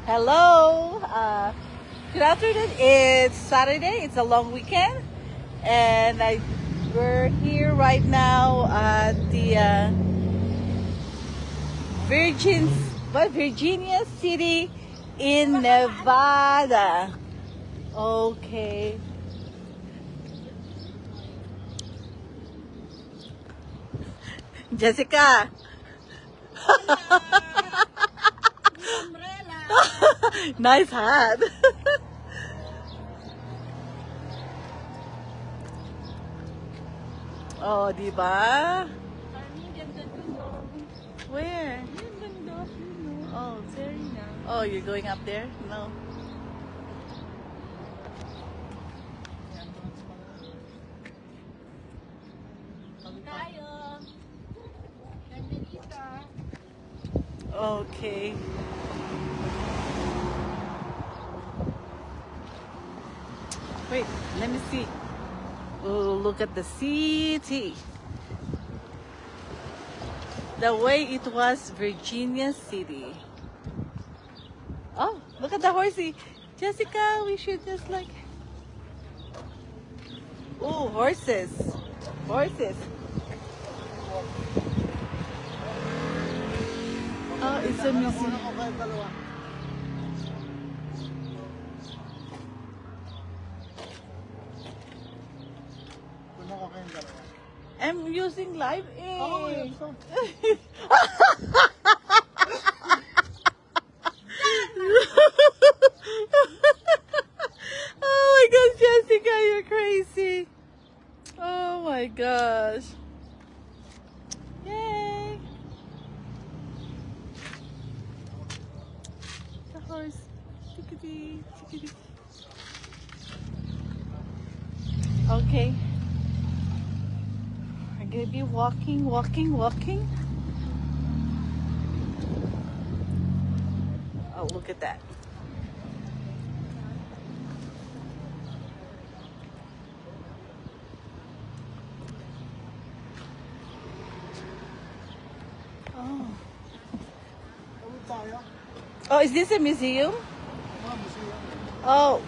Hello. Good afternoon. It's Saturday. It's a long weekend, and we're here right now at the Virginia City in Nevada. Okay. Jessica. Nice hat. Oh, di ba? Where? Oh, oh, you're going up there? No. Okay. Wait, let me see. Oh, look at the city. The way it was Virginia City. Oh, look at the horsey. Jessica, we should just like... Oh, horses. Horses. Oh, it's a museum. I'm using live ink. Oh, oh my gosh, Jessica, you're crazy. Oh my gosh. Yay. The horse. Chickadee, chickadee. Okay. We're gonna be walking. Oh, look at that. Oh. Oh, is this a museum? Oh,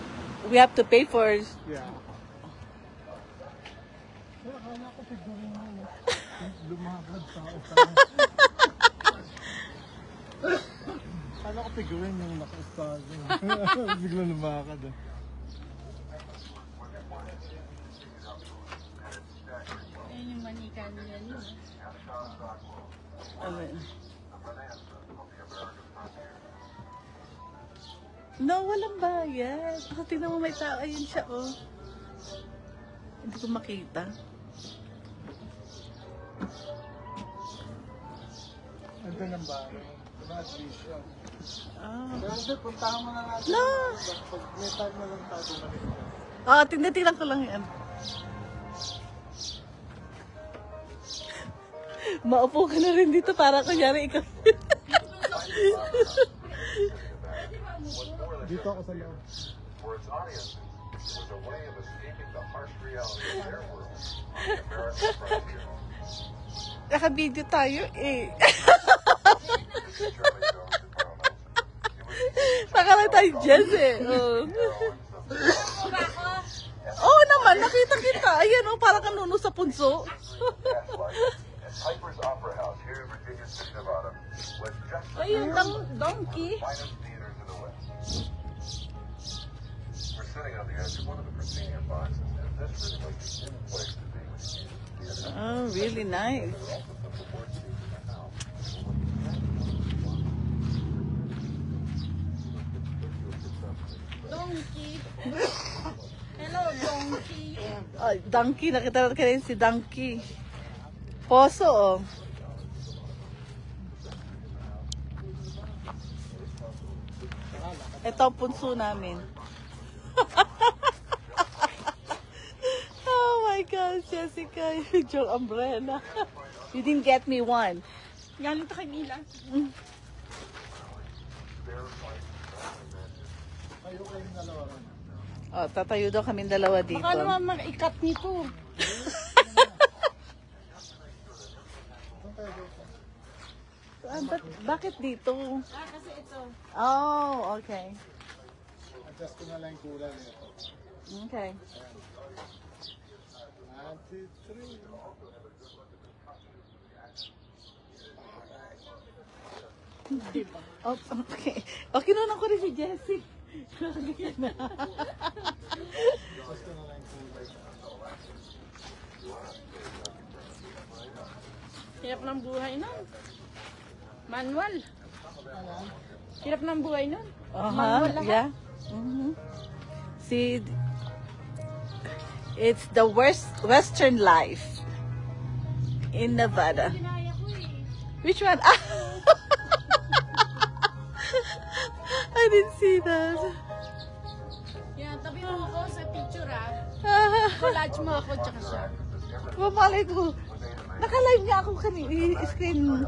we have to pay for it. Yeah. Kala ko figurin yung naka-stars. Bigla lumakad eh. Ayun yung manika nila yun. No, walang bayad. Oh, tingnan mo, may tao. Ayun siya, oh. Hindi ko makita. Ando ng baro. Admission. Oh. Pero puntahan mo na natin. No! Pag may time na lang tayo bumalik. Oh, tingnan ko lang yan. Maupo ka na rin dito para kunyari ikaw. Dito ako sa loob. For its audience, it was a way of escaping the harsh reality of their world on the American frontier. Naka-video tayo eh. Baka lang tayo Jess eh. Oh. Oh naman, nakita kita. Ayan oh, parang kanuno sa punso. Piper's Opera House here in Virginia City, Nevada was just the Ayun, donkey. finest theaters in the West. We're sitting on the edge of one of the proscenium boxes, and this really was the place to be. Oh, really nice. Donkey. Hello, donkey. Oh, donkey, nakita natin kanina si donkey. Poso oh. Ito ang punso namin. Oh my gosh, Jessica, your umbrella. You didn't get me one. Galing to kay Mila. Kayo kayong dalawa rin. Oh, tatayo daw kaming dalawa dito. Baka naman mag-ikat nito. Bakit dito? Kasi ito. Oh, okay. Adjust ko na lang yung kulay nito. Okay. 93. Oh, okay. Okay, kinunan ko rin si Jessie. Adjust ko na lang yung kulay. Hirap ng buhay nun. Manual. Hirap ng buhay nun. Manual lahat. Yeah. See, it's the Western life in Nevada. Ginaya ko eh. Which one? Ah! I didn't see that. Yan, tabi mo ako sa picture ah. Ah, Collage mo ako tsaka siya. Mamalay ko. Naka-live nga ako kanina. Screen.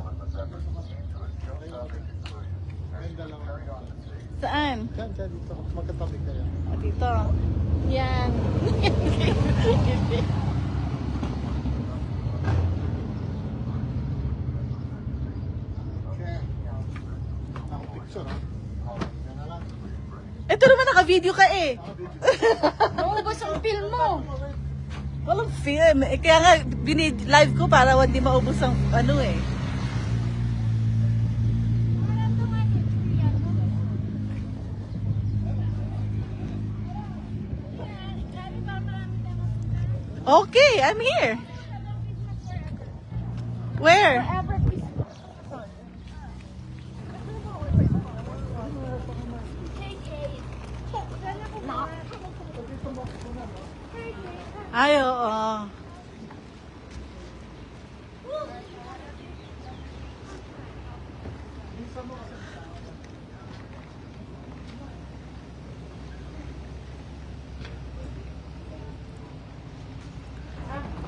Yung dalawa. Saan? Diyan, dito. Magkatabi kayo. Ah, dito. Yan. Okay. Ako picture, ha? Yan na lang. Ito naman naka-video ka eh. Maubos ang film mo. Walang film. Eh, kaya nga, live ko para hindi maubos ang ano eh. Okay, I'm here. Where? Ay, oo.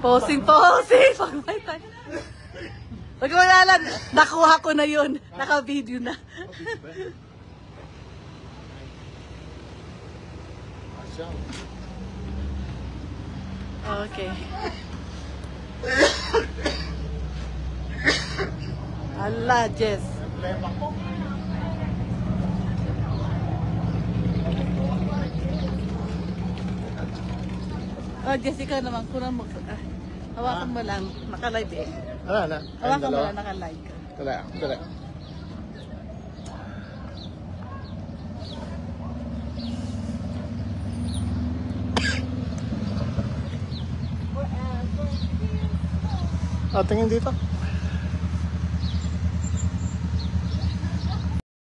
Posing. Pag may time. Pag wala, nakuha ko na yun. Naka-video na. Asya. Okay. Allah, Jess. Emblema ko. Oh, Jessica naman, kunan mo. Hawakan mo lang. Naka-live eh. Ano? Hawakan mo lang, naka-live ka. Dala. Tingin dito.